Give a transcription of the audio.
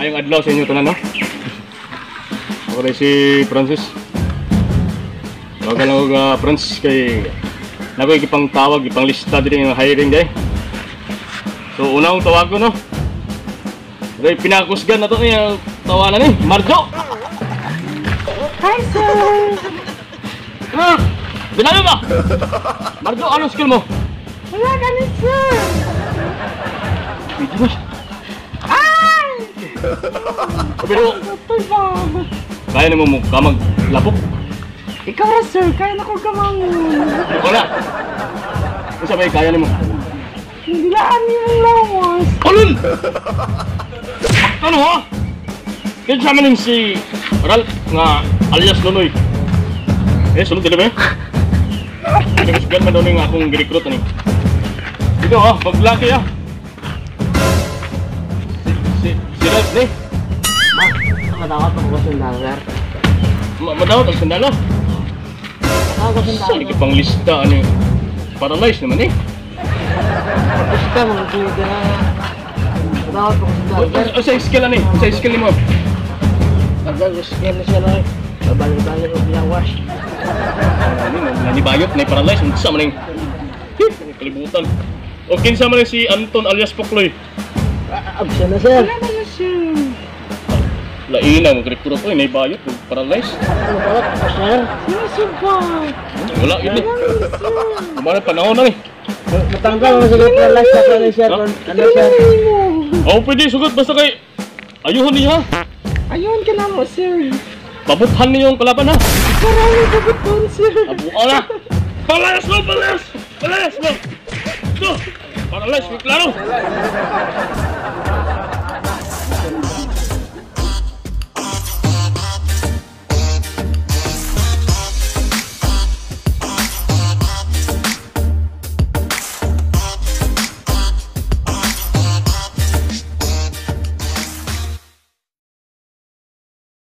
Ayong adlaw sa inyo tanan, no? Ako rin si Francis. Tawagan lang ako Francis kay nakoy ipang tawag, ipang lista din yung hiring day. So una akong tawag ko, no? Kaya pinakusgan na to yung tawanan ni Marjo! Hi, sir! Binabi ba? Marjo, anong skill mo? Wala ganun, sir! Video mo. Ay! Pero, Ito ba? kaya naman mo maglapok. Ikaw na, sir. Kaya na ko gamangon. Wala. Kung sabay, kaya naman. Nilaan niyo yung lawas. Alun! Ano ha? Kaya sa amin si Ralph nga alias Nonoy. Sunod din ba eh? Nagkasugan man daw nga akong girecruit ani. Ito ha, paglaki ha. Si Ralph ni. Madawat ako sa sandal, sir. Madawat ang sandalo. Ako sa sandal. Sa ikipang lista ano yung paralyzed naman eh. Basta mga tuwid na. Madawat ako sa sandal, sir. Sa skill ano eh? Sa skill ni mo? Nag-scan na siya na eh. Babalik-balik ko pinawas. Nanibayot, na-paralyzed. Unsa man yung kalibutan. O kinsa man si Anton alias Pokloy. Absent na, sir. Wala na, sir. Laina, mag-recruit ko, naibayot, paralyzed. Ano ba? Sir? Sinusubay. Wala, yun eh. Kumana panahon na eh. Matanggal mo sige paralyze na ka sir. Ano, sir? Oo, pwede, sugot. Basta kay ayuhon niya ha. Ayun ka na mo, sir. Pabuthan niyo yung kalaban ha. Marami bagot doon, sir. Abuan na. Palayas mo, palayas!